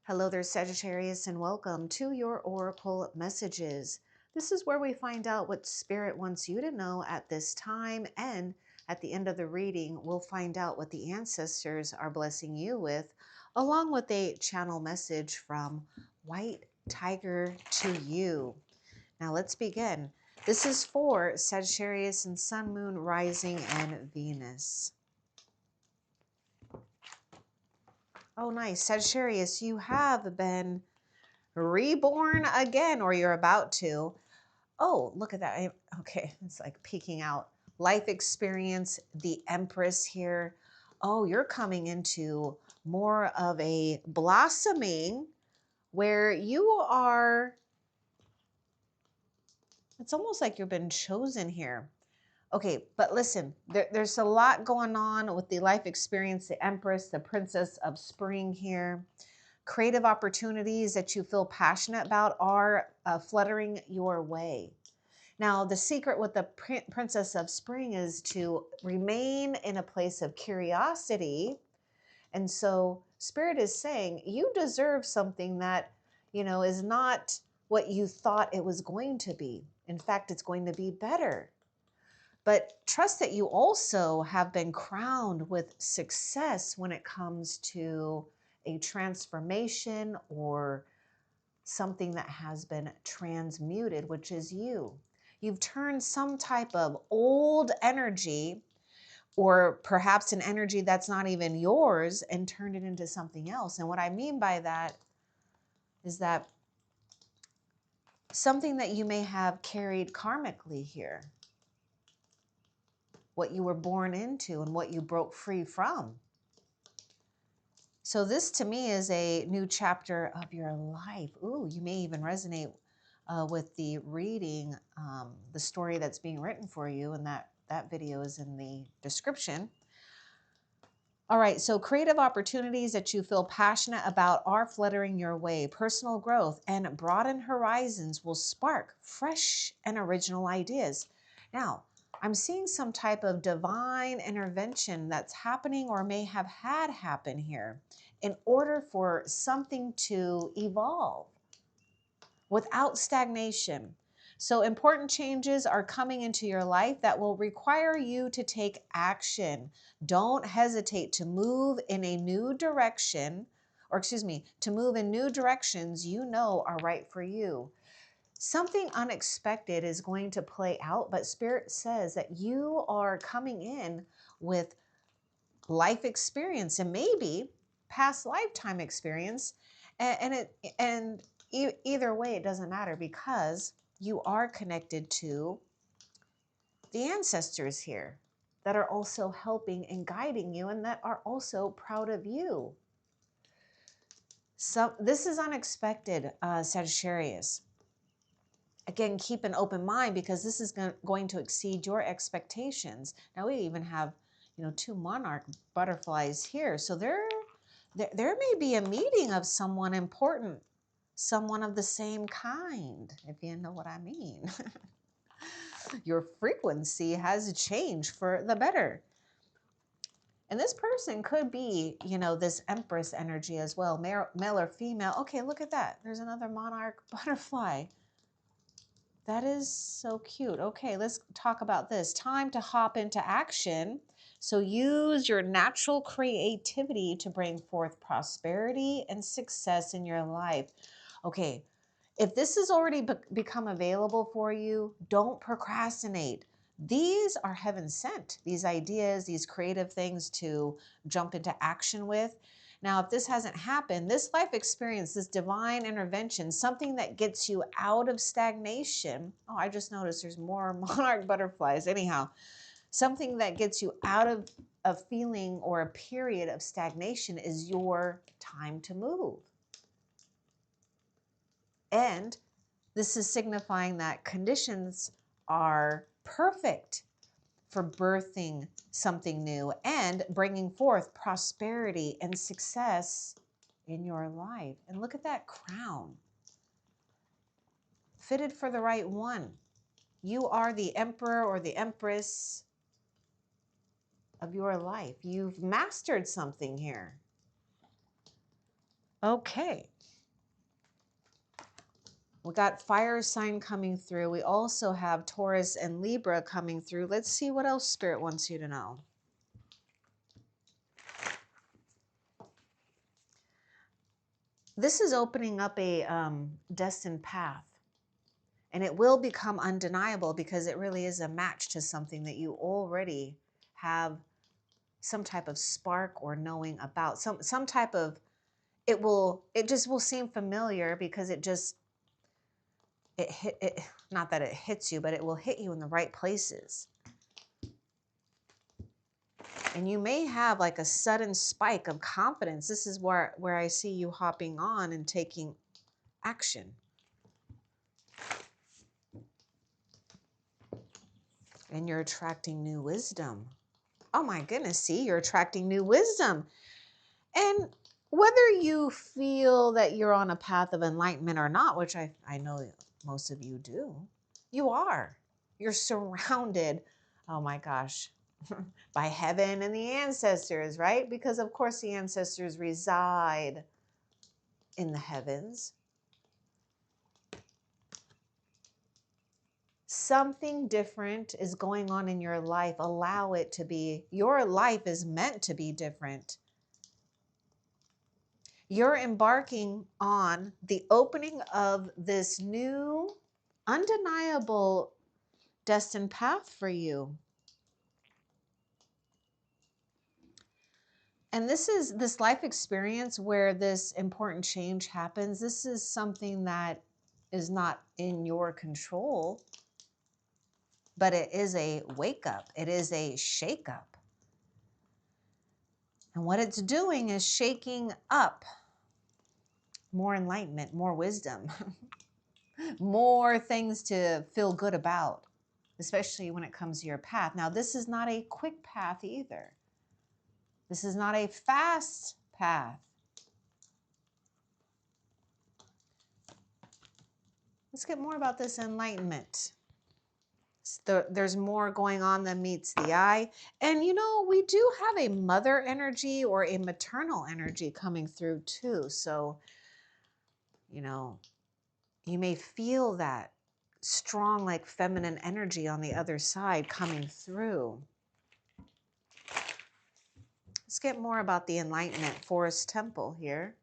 Hello there, Sagittarius, and welcome to your Oracle messages. This is where we find out what Spirit wants you to know at this time, and at the end of the reading, we'll find out what the ancestors are blessing you with, along with a channel message from White Tiger to you. Now let's begin. This is for Sagittarius and Sun, Moon, Rising, and Venus. Oh, nice. Sagittarius, you have been reborn again, or you're about to. Oh, look at that. Okay, it's like peeking out. Life experience, the Empress here. Oh, you're coming into more of a blossoming where you are, it's almost like you've been chosen here. Okay, but listen, there's a lot going on with the life experience, the Empress, the Princess of Spring here. Creative opportunities that you feel passionate about are fluttering your way. Now, the secret with the Princess of Spring is to remain in a place of curiosity. And so Spirit is saying you deserve something that, is not what you thought it was going to be. In fact, it's going to be better. But trust that you also have been crowned with success when it comes to a transformation or something that has been transmuted, which is you. You've turned some type of old energy, or perhaps an energy that's not even yours, and turned it into something else. And what I mean by that is that something that you may have carried karmically here, what you were born into and what you broke free from. So this to me is a new chapter of your life. Ooh, you may even resonate with the reading, the story that's being written for you, and that video is in the description. All right, so creative opportunities that you feel passionate about are fluttering your way. Personal growth and broadened horizons will spark fresh and original ideas. Now, I'm seeing some type of divine intervention that's happening or may have had happen here in order for something to evolve without stagnation. So important changes are coming into your life that will require you to take action. Don't hesitate to move in a new direction, or excuse me, to move in new directions you know are right for you. Something unexpected is going to play out, but Spirit says that you are coming in with life experience and maybe past lifetime experience, and either way, it doesn't matter because you are connected to the ancestors here that are also helping and guiding you and that are also proud of you. So this is unexpected, Sagittarius. Again, keep an open mind because this is going to exceed your expectations. Now we even have, two monarch butterflies here. So there may be a meeting of someone important, someone of the same kind, if you know what I mean. Your frequency has changed for the better. And this person could be, this Empress energy as well, male or female. Okay, look at that. There's another monarch butterfly. That is so cute. Okay, let's talk about this. Time to hop into action. So use your natural creativity to bring forth prosperity and success in your life. Okay, if this has already become available for you, don't procrastinate. These are heaven sent, these ideas, these creative things to jump into action with. Now, if this hasn't happened, this life experience, this divine intervention, something that gets you out of stagnation. Oh, I just noticed there's more monarch butterflies. Anyhow, something that gets you out of a feeling or a period of stagnation is your time to move. And this is signifying that conditions are perfect for birthing something new and bringing forth prosperity and success in your life. And look at that crown. Fitted for the right one. You are the emperor or the empress of your life. You've mastered something here. Okay. We got fire sign coming through. We also have Taurus and Libra coming through. Let's see what else Spirit wants you to know. This is opening up a destined path. And it will become undeniable because it really is a match to something that you already have some type of spark or knowing about. Some type of, it just will seem familiar because it not that it hits you, but it will hit you in the right places. And you may have like a sudden spike of confidence. This is where I see you hopping on and taking action. And you're attracting new wisdom. Oh my goodness, see, you're attracting new wisdom. And whether you feel that you're on a path of enlightenment or not, which I know most of you do, you are. You're surrounded, oh my gosh, by heaven and the ancestors, right? Because of course the ancestors reside in the heavens. Something different is going on in your life. Allow it to be. Your life is meant to be different. You're embarking on the opening of this new, undeniable destined path for you. And this life experience where this important change happens. This is something that is not in your control, but it is a wake up. It is a shake up. And what it's doing is shaking up more enlightenment, more wisdom, more things to feel good about, especially when it comes to your path. Now, this is not a quick path either. This is not a fast path. Let's get more about this enlightenment. There's more going on than meets the eye. And you know, we do have a mother energy or a maternal energy coming through too. So, you know, you may feel that strong, like feminine energy on the other side coming through. Let's get more about the enlightenment forest temple here.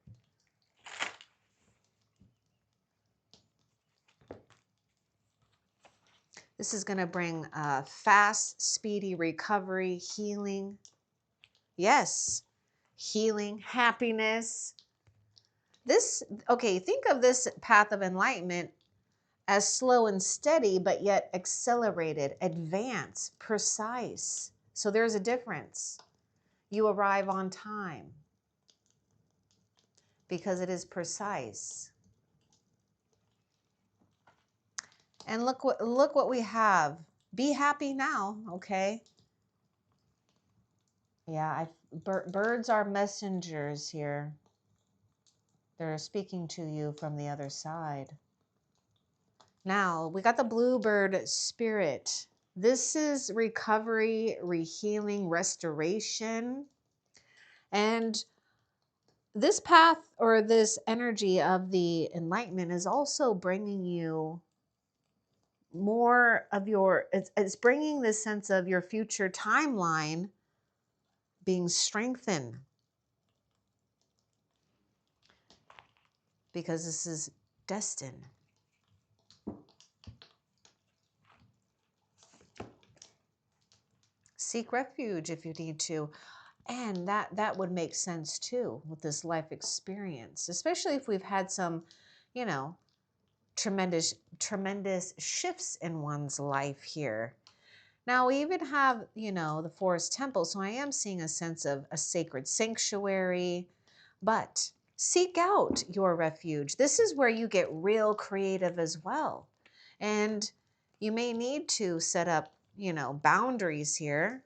This is going to bring fast, speedy recovery, healing. Yes, healing, happiness. Okay, think of this path of enlightenment as slow and steady, but yet accelerated, advanced, precise. So there's a difference. You arrive on time because it is precise. And look what we have. Be happy now, okay? Yeah, birds are messengers here. They're speaking to you from the other side. Now, we got the bluebird spirit. This is recovery, rehealing, restoration. And this path or this energy of the enlightenment is also bringing you more of it's bringing this sense of your future timeline being strengthened, because this is destined. Seek refuge if you need to. And that would make sense too with this life experience, especially if we've had some, you know, tremendous shifts in one's life here. Now we even have, you know, the forest temple. So I am seeing a sense of a sacred sanctuary, but seek out your refuge. This is where you get real creative as well. And you may need to set up, you know, boundaries here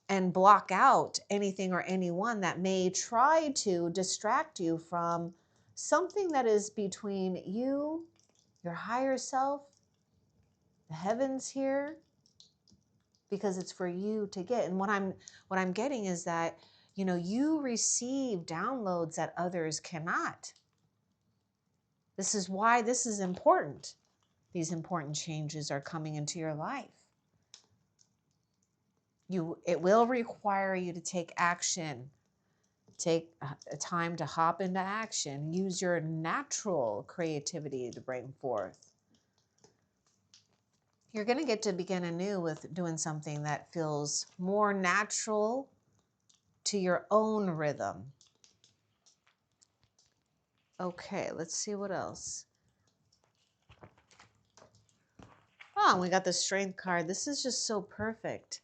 and block out anything or anyone that may try to distract you from something that is between you, your higher self, the heavens here, because it's for you to get. And what I'm getting is that You know, you receive downloads that others cannot. This is why this is important. These important changes are coming into your life. It will require you to take action. Take a time to hop into action. Use your natural creativity to bring forth. You're going to get to begin anew with doing something that feels more natural to your own rhythm. Okay, let's see what else. Oh, we got the strength card. This is just so perfect.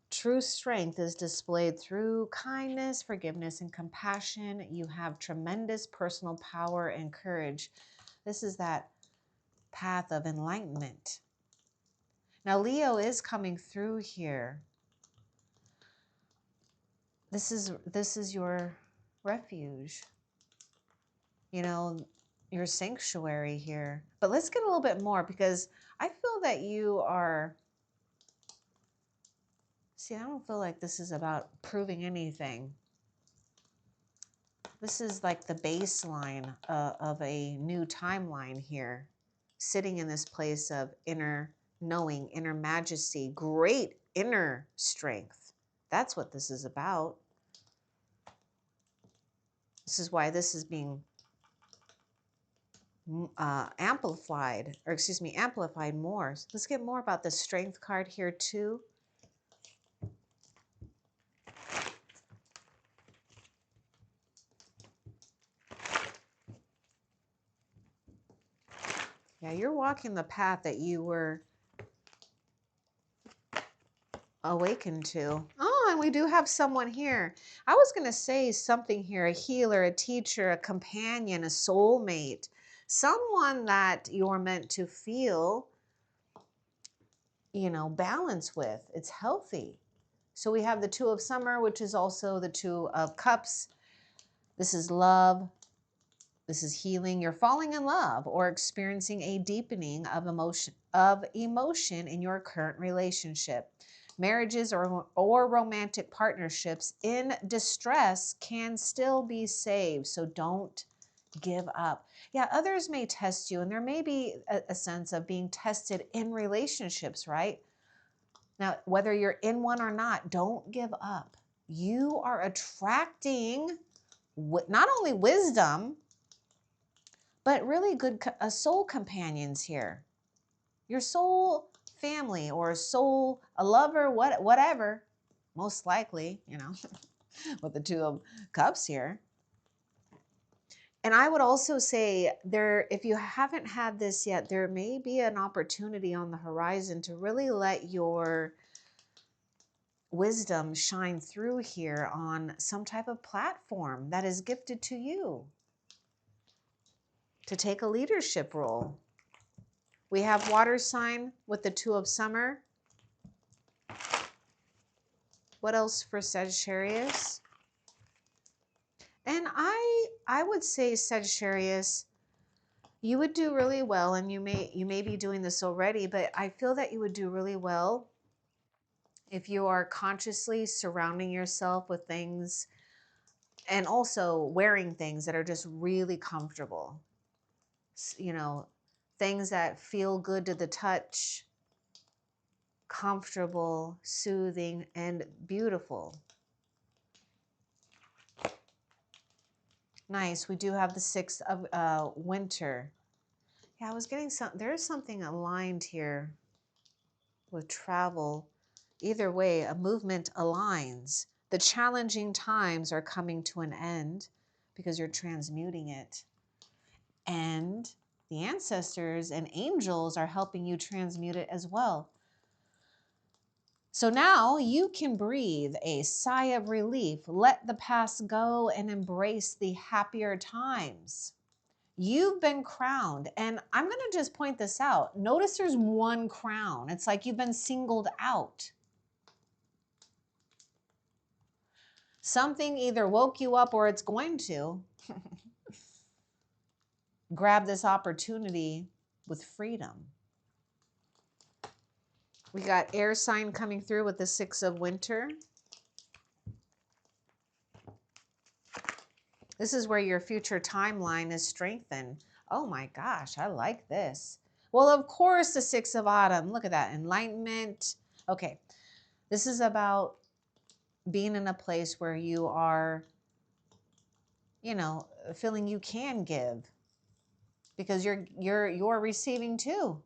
True strength is displayed through kindness, forgiveness, and compassion. You have tremendous personal power and courage. This is that path of enlightenment. Now, Leo is coming through here. This is your refuge. You know, your sanctuary here. But let's get a little bit more, because I feel that you are... See, I don't feel like this is about proving anything. This is like the baseline of a new timeline here. Sitting in this place of inner knowing, inner majesty, great inner strength. That's what this is about. This is why this is being amplified more. So let's get more about the strength card here too. Yeah, you're walking the path that you were awakened to. Oh, and we do have someone here. I was going to say something here, a healer, a teacher, a companion, a soulmate, someone that you're meant to feel, you know, balance with. It's healthy. So we have the Two of Summer, which is also the Two of Cups. This is love. This is healing. You're falling in love or experiencing a deepening of emotion in your current relationship. Marriages or romantic partnerships in distress can still be saved, so don't give up. Yeah, others may test you, and there may be a sense of being tested in relationships, right? Now, whether you're in one or not, don't give up. You are attracting not only wisdom, but really good soul companions here. Your soul family or a lover, whatever, most likely, you know, with the Two of Cups here. And I would also say if you haven't had this yet, there may be an opportunity on the horizon to really let your wisdom shine through here on some type of platform that is gifted to you to take a leadership role. We have water sign with the Two of Summer. What else for Sagittarius? And I would say, Sagittarius, you would do really well, and you may be doing this already, but I feel that you would do really well if you are consciously surrounding yourself with things and also wearing things that are just really comfortable. You know, things that feel good to the touch, comfortable, soothing, and beautiful. Nice. We do have the Six of Winter. Yeah, I was getting there's something aligned here with travel. Either way, a movement aligns. The challenging times are coming to an end because you're transmuting it. And the ancestors and angels are helping you transmute it as well. So now you can breathe a sigh of relief, let the past go, and embrace the happier times. You've been crowned. And I'm going to just point this out. Notice there's one crown. It's like you've been singled out. Something either woke you up or it's going to. Grab this opportunity with freedom. We got air sign coming through with the Six of Winter. This is where your future timeline is strengthened. Oh my gosh, I like this. Well, of course, the Six of Autumn. Look at that. Enlightenment. Okay. This is about being in a place where you are, you know, feeling you can give because you're receiving too.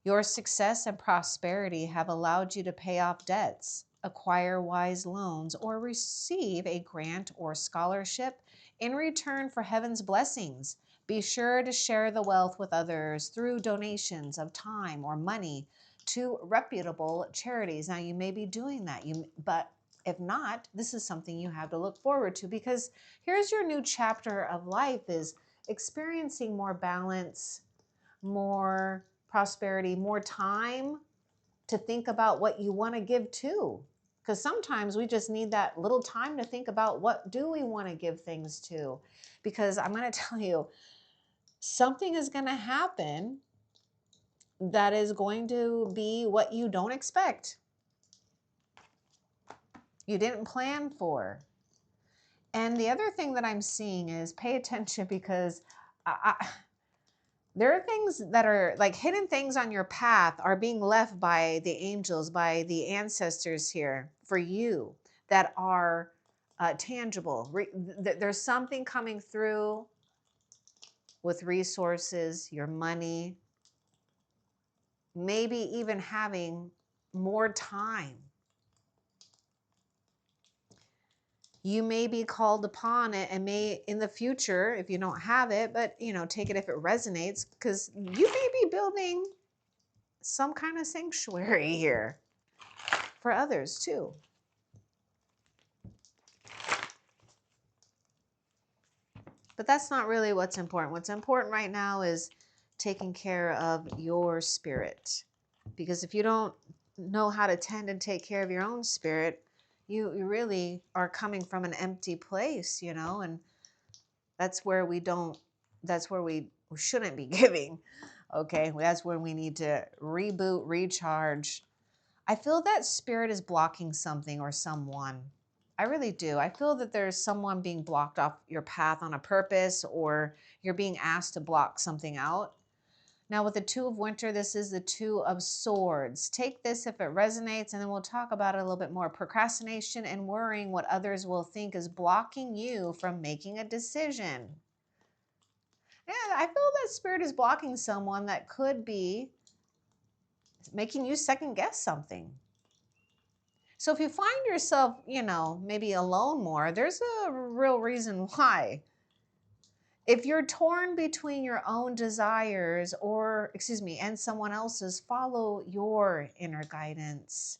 Your success and prosperity have allowed you to pay off debts, acquire wise loans, or receive a grant or scholarship in return for heaven's blessings. Be sure to share the wealth with others through donations of time or money to reputable charities. Now, you may be doing that, but if not, this is something you have to look forward to, because here's your new chapter of life: is experiencing more balance, more prosperity, more time to think about what you want to give to. Because sometimes we just need that little time to think about, what do we want to give things to? Because I'm going to tell you, something is going to happen that is going to be what you don't expect, you didn't plan for. And the other thing that I'm seeing is, pay attention, because there are things that are like hidden things on your path are being left by the angels, by the ancestors here for you, that are tangible. There's something coming through with resources, your money, maybe even having more time. You may be called upon it, and may in the future, if you don't have it, but take it if it resonates, because you may be building some kind of sanctuary here for others too. But that's not really what's important. What's important right now is taking care of your spirit. Because if you don't know how to tend and take care of your own spirit, you really are coming from an empty place, and that's where we shouldn't be giving. Okay, that's where we need to reboot, recharge. I feel that spirit is blocking something or someone. I really do. I feel that there's someone being blocked off your path on a purpose, or you're being asked to block something out. Now, with the Two of Winter, this is the Two of Swords. Take this if it resonates, and then we'll talk about it a little bit more. Procrastination and worrying what others will think is blocking you from making a decision. Yeah, I feel that spirit is blocking someone that could be making you second guess something. So if you find yourself, maybe alone more, there's a real reason why. If you're torn between your own desires and someone else's, follow your inner guidance.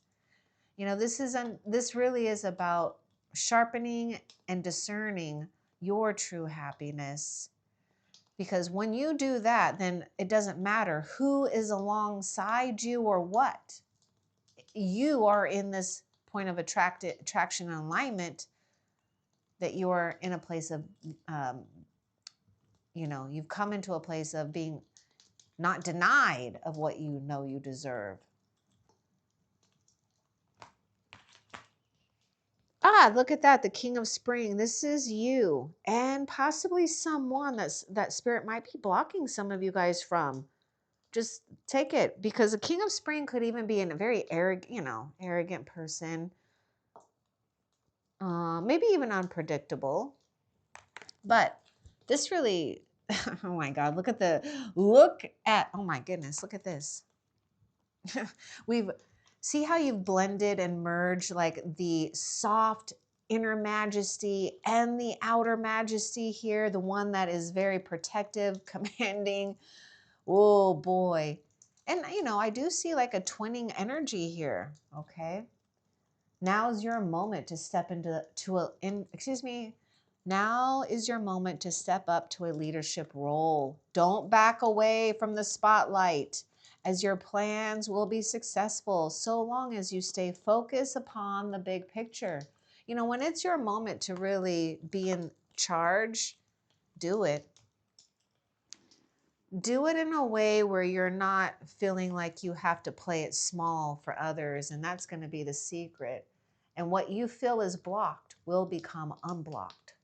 This really is about sharpening and discerning your true happiness. Because when you do that, then it doesn't matter who is alongside you or what. You are in this point of attraction and alignment, that you are in a place of, you've come into a place of being not denied of what you know you deserve. Look at that. The King of Spring. This is you, and possibly someone that spirit might be blocking some of you guys from. Just take it, because the King of Spring could even be a very arrogant person. Maybe even unpredictable. But this really, oh my God, look at, oh my goodness, look at this. See how you've blended and merged like the soft inner majesty and the outer majesty here, the one that is very protective, commanding. Oh boy. And I do see like a twinning energy here, okay? Now is your moment to step Now is your moment to step up to a leadership role. Don't back away from the spotlight, as your plans will be successful so long as you stay focused upon the big picture. When it's your moment to really be in charge, do it. Do it in a way where you're not feeling like you have to play it small for others, and that's going to be the secret. And what you feel is blocked will become unblocked.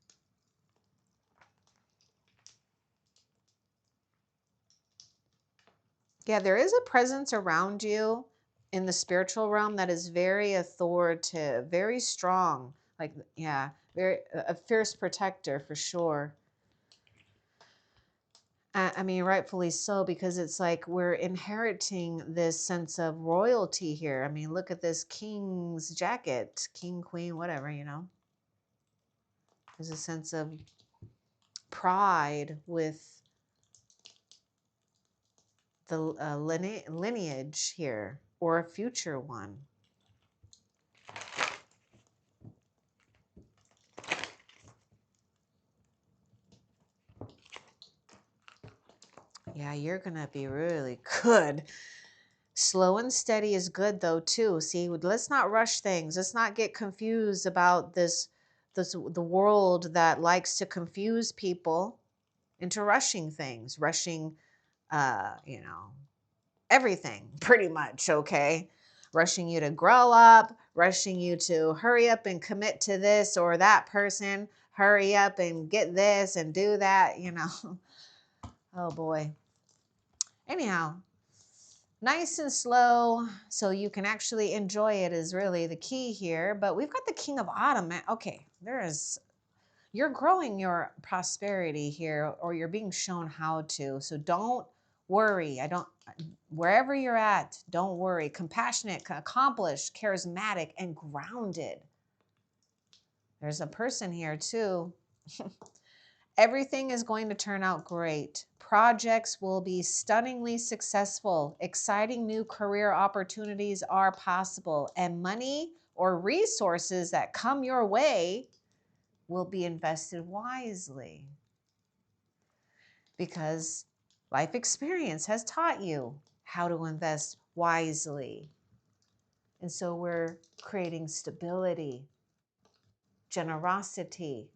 Yeah, there is a presence around you in the spiritual realm that is very authoritative, very strong. Like, yeah, very a fierce protector for sure. I mean, rightfully so, because it's like we're inheriting this sense of royalty here. I mean, look at this king's jacket, king, queen, whatever, you know. There's a sense of pride with the lineage here, or a future one. Yeah, you're going to be really good. Slow and steady is good though too. See, let's not rush things. Let's not get confused about the world that likes to confuse people into rushing things, rushing you know, everything pretty much, okay? Rushing you to grow up, rushing you to hurry up and commit to this or that person, hurry up and get this and do that, you know. Oh boy. Anyhow, nice and slow so you can actually enjoy it is really the key here. But we've got the King of Autumn. Okay, you're growing your prosperity here, or you're being shown how to. So don't worry. Wherever you're at, don't worry. Compassionate, accomplished, charismatic, and grounded. There's a person here too. Everything is going to turn out great. Projects will be stunningly successful. Exciting new career opportunities are possible, and money or resources that come your way will be invested wisely, because life experience has taught you how to invest wisely. And so we're creating stability, generosity,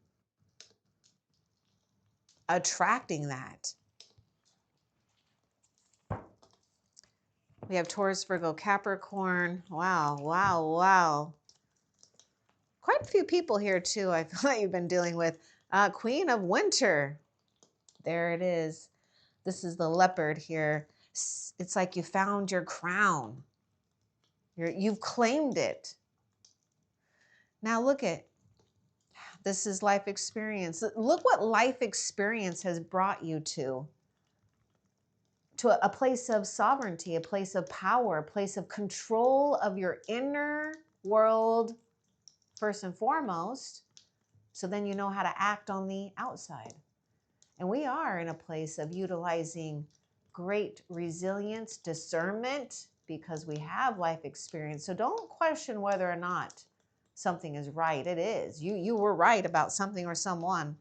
attracting that. We have Taurus, Virgo, Capricorn. Wow, wow, wow. Quite a few people here too, I feel like you've been dealing with. Queen of Winter. There it is. This is the leopard here. It's like you found your crown. You've claimed it. Now look at, this is life experience. Look what life experience has brought you to a place of sovereignty, a place of power, a place of control of your inner world, first and foremost. So then you know how to act on the outside. And we are in a place of utilizing great resilience, discernment, because we have life experience. So don't question whether or not something is right. It is. You were right about something or someone.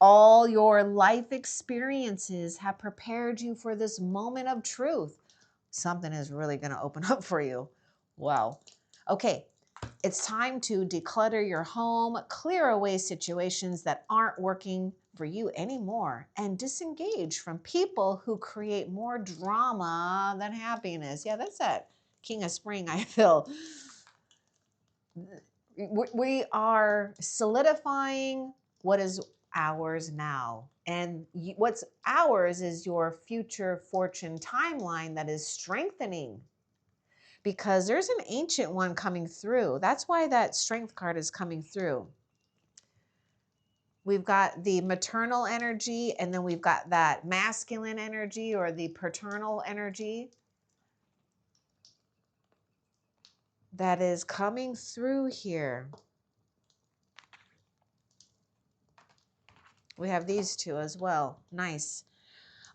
All your life experiences have prepared you for this moment of truth. Something is really going to open up for you. Wow. Okay, it's time to declutter your home, clear away situations that aren't working for you anymore, and disengage from people who create more drama than happiness. Yeah, that's that King of Spring, I feel. We are solidifying what is ours now. And what's ours is your future fortune timeline that is strengthening, because there's an ancient one coming through. That's why that strength card is coming through. We've got the maternal energy, and then we've got that masculine energy or the paternal energy that is coming through here. We have these two as well. Nice.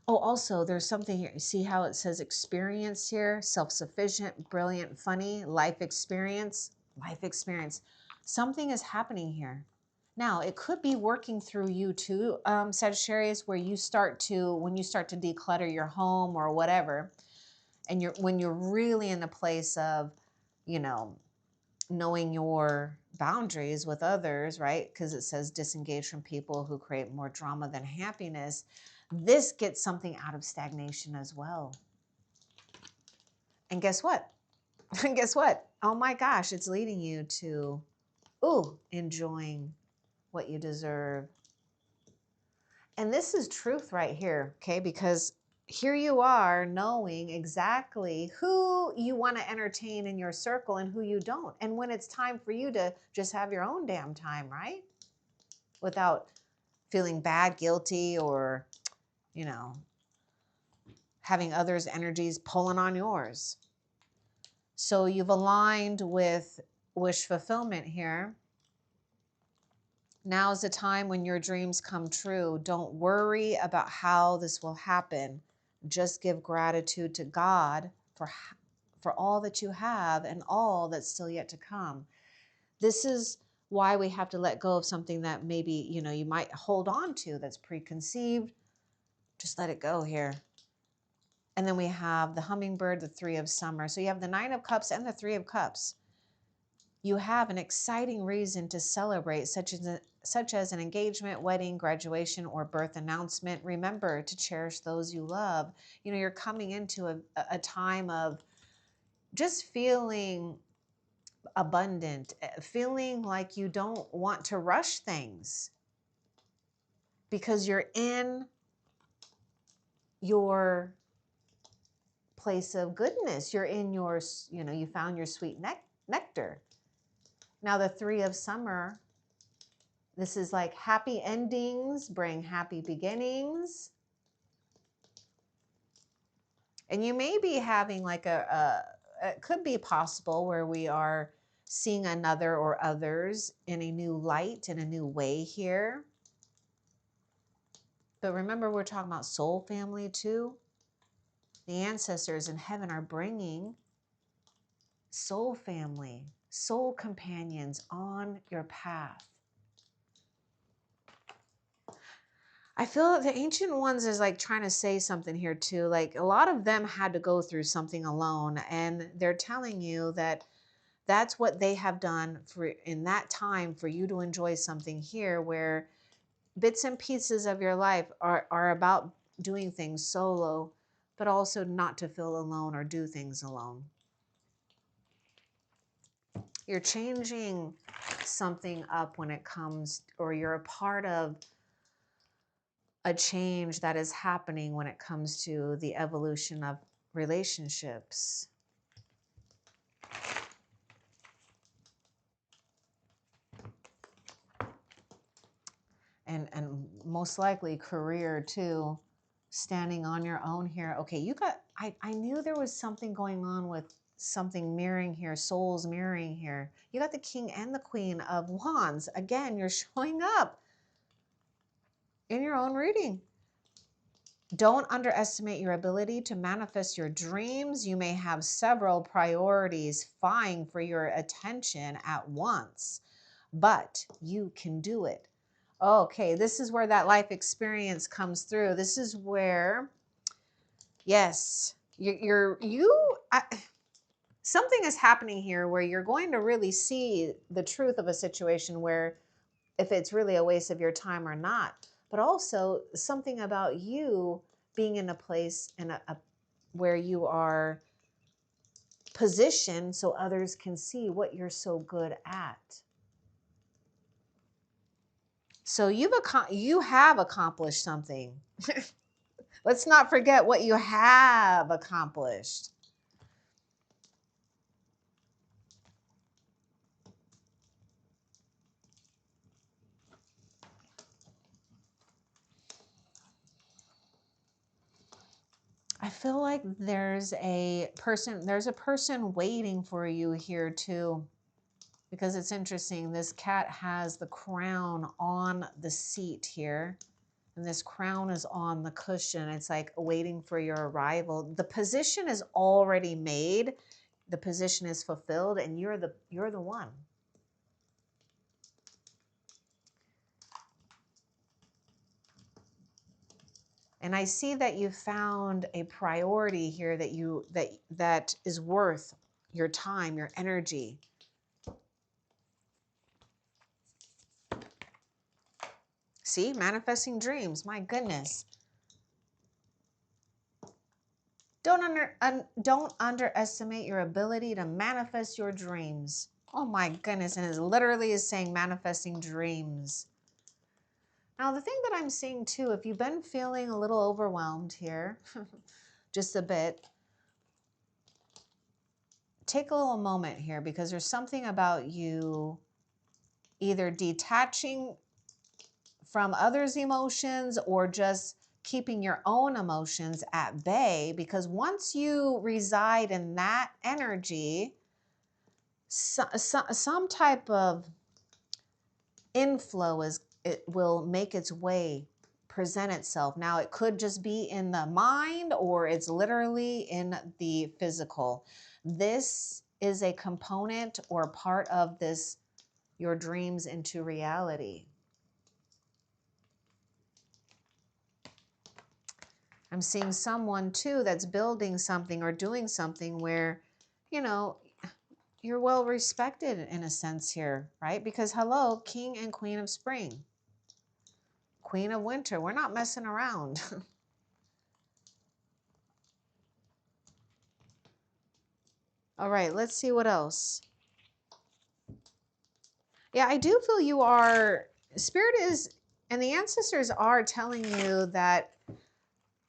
Oh, also, there's something here. You see how it says experience here? Self-sufficient, brilliant, funny, life experience. Life experience. Something is happening here. Now, it could be working through you too, Sagittarius, where when you start to declutter your home or whatever, and when you're really in a place of, you know, knowing your boundaries with others, right? Because it says disengage from people who create more drama than happiness. This gets something out of stagnation as well. And guess what? Guess what? Oh my gosh, it's leading you to, enjoying what you deserve. And this is truth right here, okay? Because here you are knowing exactly who you want to entertain in your circle and who you don't. And when it's time for you to just have your own damn time, right? Without feeling bad, guilty, or, you know, having others' energies pulling on yours. So you've aligned with wish fulfillment here. Now is the time when your dreams come true. Don't worry about how this will happen. Just give gratitude to God for all that you have and all that's still yet to come. This is why we have to let go of something that maybe, you know, you might hold on to that's preconceived. Just let it go here. And then we have the hummingbird, the three of summer. So you have the 9 of cups and the 3 of cups. You have an exciting reason to celebrate, such as an engagement, wedding, graduation, or birth announcement. Remember to cherish those you love. You know, you're coming into a time of just feeling abundant, feeling like you don't want to rush things because you're in your place of goodness. You're in your, you know, you found your sweet nectar. Now the 3 of summer, this is like happy endings bring happy beginnings. And you may be having like it could be possible where we are seeing another or others in a new light, in a new way here. But remember, we're talking about soul family too. The ancestors in heaven are bringing soul family, soul companions on your path. I feel the ancient ones is like trying to say something here too. Like a lot of them had to go through something alone, and they're telling you that that's what they have done for in that time for you to enjoy something here, where bits and pieces of your life are about doing things solo, but also not to feel alone or do things alone. You're changing something up when it comes, or you're a part of a change that is happening when it comes to the evolution of relationships. And most likely career too, standing on your own here. Okay, you got, I knew there was something going on with something mirroring here, souls mirroring here. You got the king and the queen of wands. Again, you're showing up in your own reading. Don't underestimate your ability to manifest your dreams. You may have several priorities vying for your attention at once, but you can do it. Okay, this is where that life experience comes through. This is where, yes, something is happening here where you're going to really see the truth of a situation, where if it's really a waste of your time or not, but also something about you being in a place and where you are positioned so others can see what you're so good at. So you have accomplished something. Let's not forget what you have accomplished. I feel like there's a person waiting for you here too, because it's interesting. This cat has the crown on the seat here, and this crown is on the cushion. It's like waiting for your arrival. The position is already made. The position is fulfilled, and you're the one. And I see that you found a priority here that is worth your time, your energy. See, manifesting dreams. My goodness. Don't underestimate your ability to manifest your dreams. Oh my goodness. And it literally is saying manifesting dreams. Now, the thing that I'm seeing too, if you've been feeling a little overwhelmed here, just a bit, take a little moment here, because there's something about you either detaching from others' emotions or just keeping your own emotions at bay, because once you reside in that energy, some type of inflow it will make its way, present itself. Now, it could just be in the mind, or it's literally in the physical. This is a component or part of this, your dreams into reality. I'm seeing someone too that's building something or doing something where, you know, you're well respected in a sense here, right? Because hello, King and Queen of Spring, Queen of Winter, we're not messing around. All right, let's see what else. Yeah, I do feel you are, Spirit is, and the ancestors are telling you that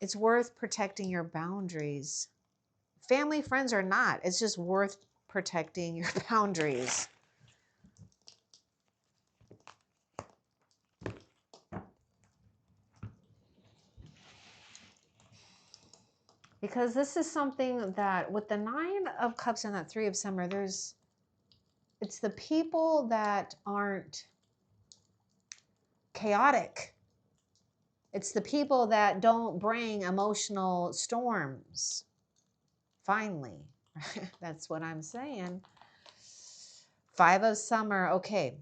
it's worth protecting your boundaries. Family, friends or not, it's just worth protecting your boundaries. Because this is something that with the Nine of Cups and that Three of Summer, it's the people that aren't chaotic. It's the people that don't bring emotional storms. Finally, that's what I'm saying. Five of Summer, okay.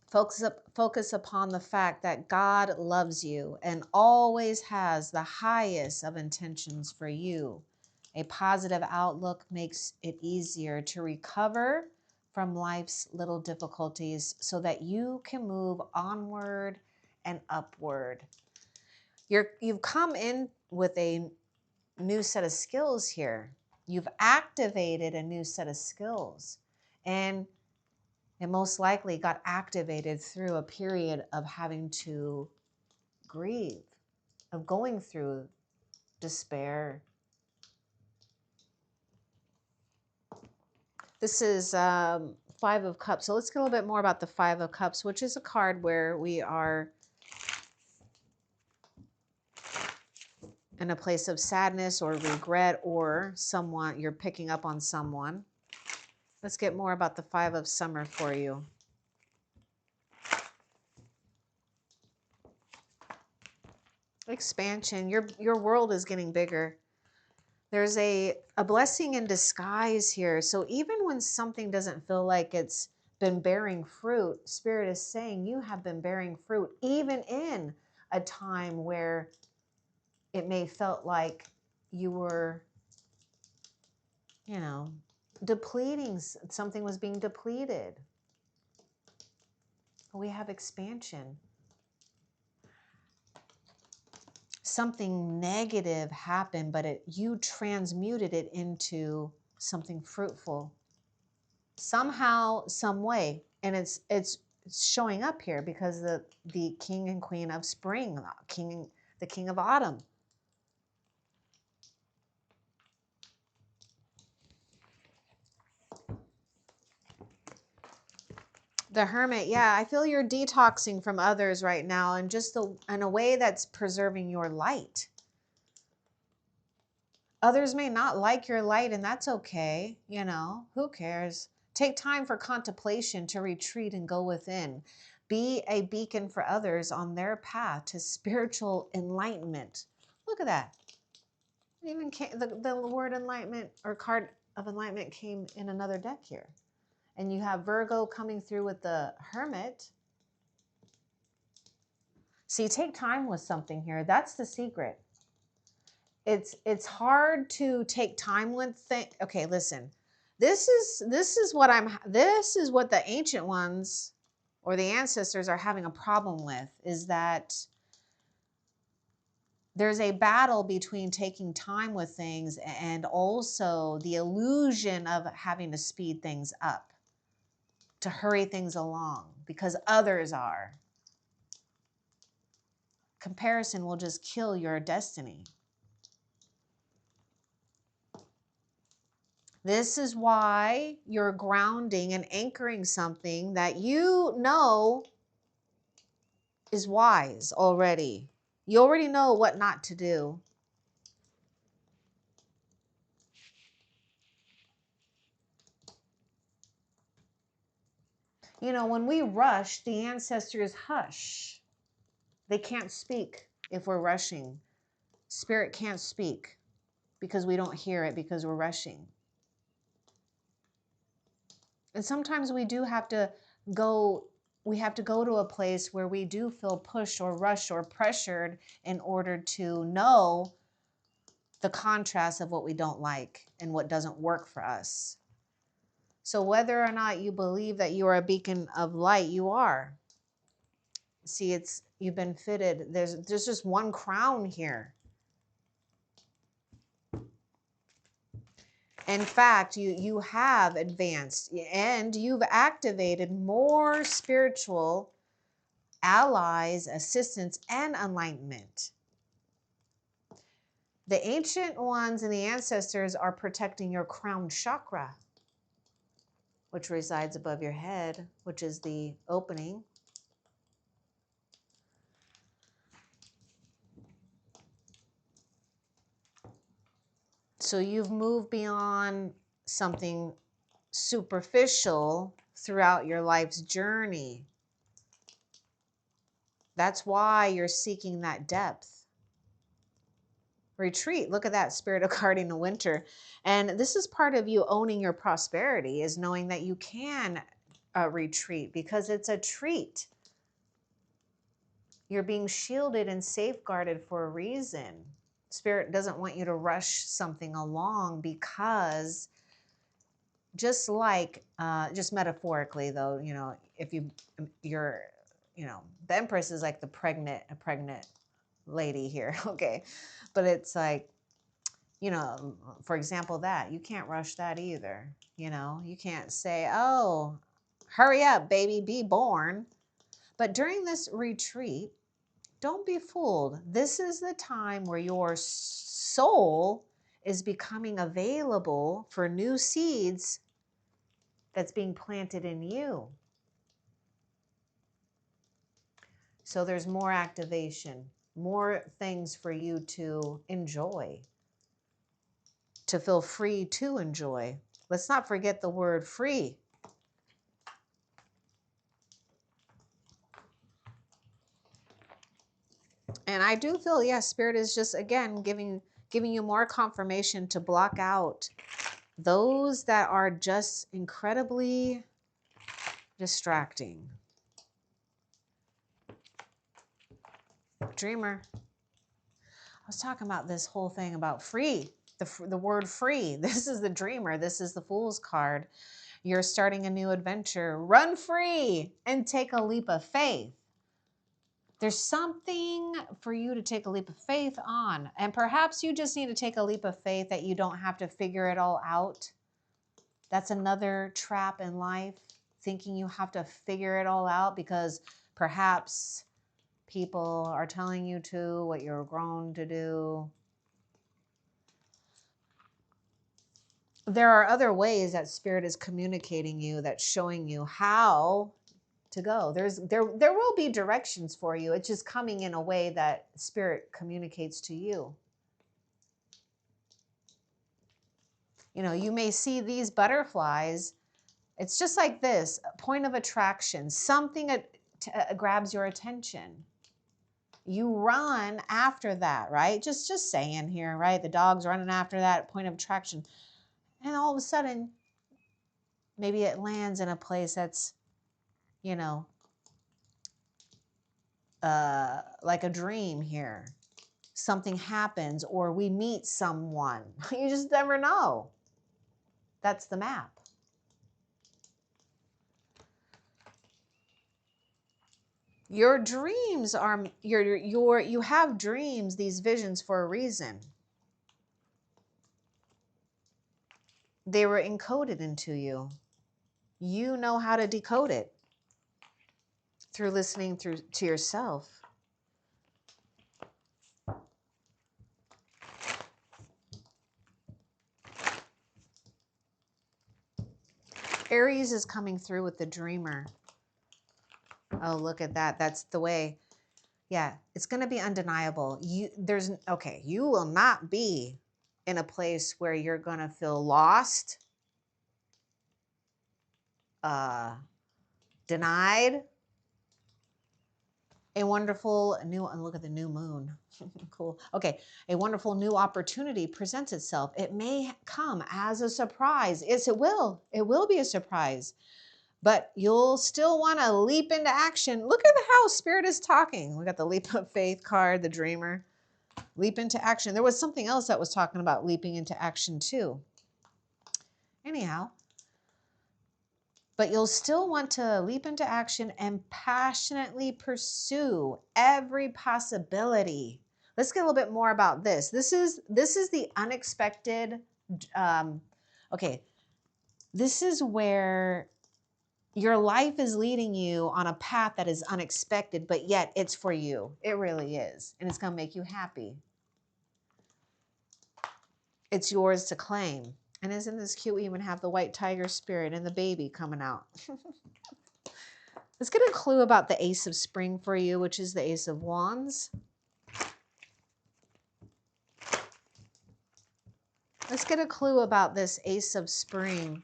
Focus upon the fact that God loves you and always has the highest of intentions for you. A positive outlook makes it easier to recover from life's little difficulties so that you can move onward and upward. You've come in with a new set of skills here. You've activated a new set of skills. And it most likely got activated through a period of having to grieve, of going through despair. This is Five of Cups. So let's get a little bit more about the Five of Cups, which is a card where we are in a place of sadness or regret, or someone, you're picking up on someone. Let's get more about the Five of Summer for you. Expansion. Your world is getting bigger. There's a blessing in disguise here. So even when something doesn't feel like it's been bearing fruit, Spirit is saying you have been bearing fruit, even in a time where it may felt like you were, depleting, something was being depleted. We have expansion. Something negative happened, but you transmuted it into something fruitful. Somehow, some way. And it's showing up here because the King and Queen of Spring, the King of Autumn. The Hermit, yeah, I feel you're detoxing from others right now, and just in a way that's preserving your light. Others may not like your light, and that's okay. Who cares? Take time for contemplation, to retreat and go within. Be a beacon for others on their path to spiritual enlightenment. Look at that. Even the word enlightenment or card of enlightenment came in another deck here. And you have Virgo coming through with the Hermit. See, take time with something here. That's the secret. It's hard to take time with things. Okay, listen. This is what the ancient ones or the ancestors are having a problem with, is that there's a battle between taking time with things and also the illusion of having to speed things up, to hurry things along because others are. Comparison will just kill your destiny. This is why you're grounding and anchoring something that you know is wise already. You already know what not to do. You know, when we rush, the ancestors hush. They can't speak if we're rushing. Spirit can't speak because we don't hear it because we're rushing. And sometimes we do have to go, we have to go to a place where we do feel pushed or rushed or pressured in order to know the contrast of what we don't like and what doesn't work for us. So whether or not you believe that you are a beacon of light, you are. See, you've been fitted. There's just one crown here. In fact, you have advanced and you've activated more spiritual allies, assistance, and enlightenment. The ancient ones and the ancestors are protecting your crown chakra, which resides above your head, which is the opening. So you've moved beyond something superficial throughout your life's journey. That's why you're seeking that depth. Retreat. Look at that, Spirit of guarding the winter. And this is part of you owning your prosperity, is knowing that you can retreat because it's a treat. You're being shielded and safeguarded for a reason. Spirit doesn't want you to rush something along because just like, just metaphorically though, you know, if you're, you know, the Empress is like a pregnant lady here. Okay. But it's like, you know, for example, that you can't rush that either. You know, you can't say, oh, hurry up, baby, be born. But during this retreat, don't be fooled. This is the time where your soul is becoming available for new seeds that's being planted in you. So there's more activation, more things for you to enjoy, to feel free to enjoy. Let's not forget the word free. And I do feel, yes, Spirit is just, again, giving you more confirmation to block out those that are just incredibly distracting. Dreamer. I was talking about this whole thing about free, the word free. This is the dreamer. This is the Fool's card. You're starting a new adventure. Run free and take a leap of faith. There's something for you to take a leap of faith on. And perhaps you just need to take a leap of faith that you don't have to figure it all out. That's another trap in life, thinking you have to figure it all out because perhaps people are telling you to, what you're grown to do. There are other ways that Spirit is communicating you, that's showing you how to go. There will be directions for you. It's just coming in a way that Spirit communicates to you. You know, you may see these butterflies. It's just like this, a point of attraction, something grabs your attention. You run after that, right? Just saying here, right? The dog's running after that point of attraction. And all of a sudden, maybe it lands in a place that's, you know, like a dream here. Something happens or we meet someone. You just never know. That's the map. Your dreams are, you have dreams, these visions for a reason. They were encoded into you. You know how to decode it through listening to yourself. Aries is coming through with the dreamer. Oh, look at that. That's the way. Yeah, it's going to be undeniable. You will not be in a place where you're going to feel lost, denied. A wonderful new, and look at the new moon. Cool. Okay. A wonderful new opportunity presents itself. It may come as a surprise. Yes, it will. It will be a surprise. But you'll still want to leap into action. Look at how Spirit is talking. We got the leap of faith card, the dreamer. Leap into action. There was something else that was talking about leaping into action too. Anyhow, but you'll still want to leap into action and passionately pursue every possibility. Let's get a little bit more about this. This is the unexpected. Okay, this is where your life is leading you on a path that is unexpected, but yet it's for you. It really is. And it's going to make you happy. It's yours to claim. And isn't this cute? We even have the white tiger spirit and the baby coming out. Let's get a clue about the Ace of Spring for you, which is the Ace of Wands. Let's get a clue about this Ace of Spring.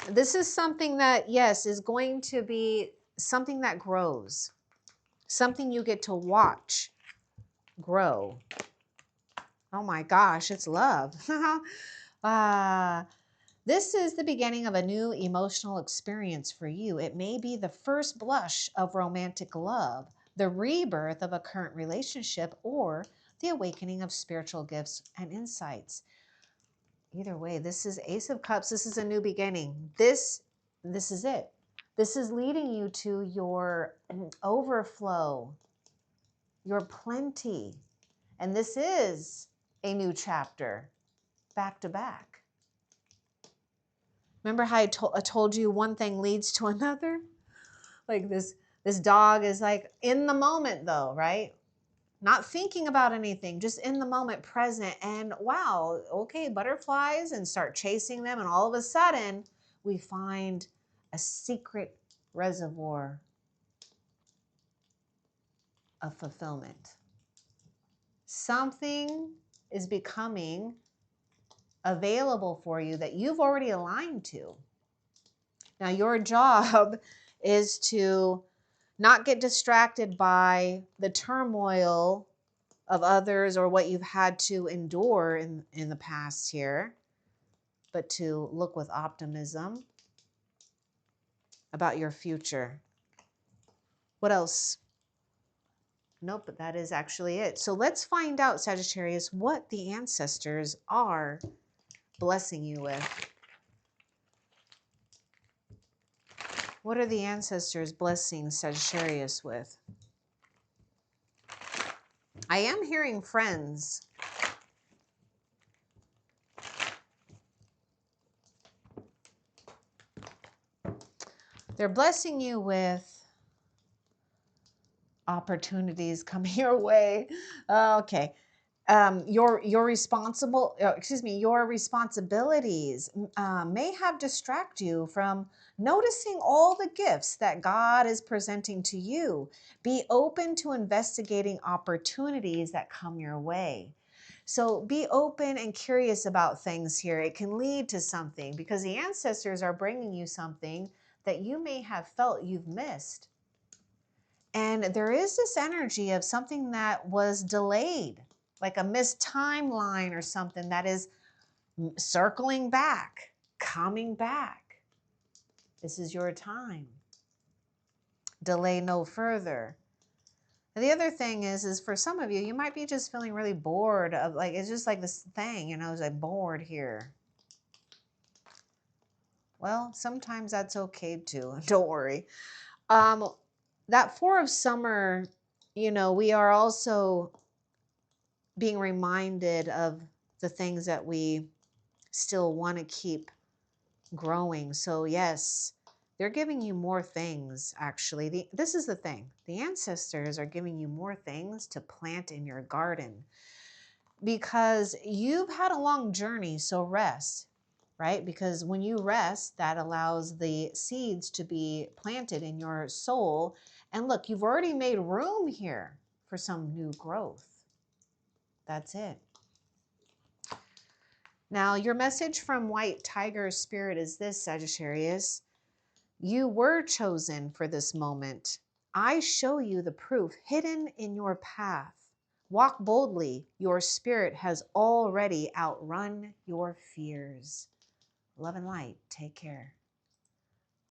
This is something that, yes, is going to be something that grows. Something you get to watch grow. Oh my gosh, it's love. This is the beginning of a new emotional experience for you. It may be the first blush of romantic love, the rebirth of a current relationship, or the awakening of spiritual gifts and insights. Either way, this is Ace of Cups. This is a new beginning. This is it. This is leading you to your overflow, your plenty. And this is a new chapter, back to back. Remember how I told you one thing leads to another? Like this dog is like in the moment though, right? Not thinking about anything, just in the moment, present. And wow, okay, butterflies, and start chasing them. And all of a sudden, we find a secret reservoir of fulfillment. Something is becoming available for you that you've already aligned to. Now, your job is to not get distracted by the turmoil of others or what you've had to endure in the past here, but to look with optimism about your future. What else? Nope, but that is actually it. So let's find out, Sagittarius, what the ancestors are blessing you with. What are the ancestors blessing Sagittarius with? I am hearing friends. They're blessing you with opportunities coming your way. Okay. Your responsibilities may have distract you from noticing all the gifts that God is presenting to you. Be open to investigating opportunities that come your way. So be open and curious about things here. It can lead to something because the ancestors are bringing you something that you may have felt you've missed. And there is this energy of something that was delayed, like a missed timeline or something that is circling back, coming back. This is your time. Delay no further. And the other thing is for some of you, you might be just feeling really bored of like, it's just like this thing, it's like bored here. Well, sometimes that's okay too. Don't worry. That Four of Summer, we are also being reminded of the things that we still want to keep growing. So yes, they're giving you more things, actually. This is the thing. The ancestors are giving you more things to plant in your garden because you've had a long journey, so rest. right? Because when you rest, that allows the seeds to be planted in your soul. And look, you've already made room here for some new growth. That's it. Now, your message from White Tiger Spirit is this, Sagittarius. You were chosen for this moment. I show you the proof hidden in your path. Walk boldly. Your spirit has already outrun your fears. Love and light. Take care.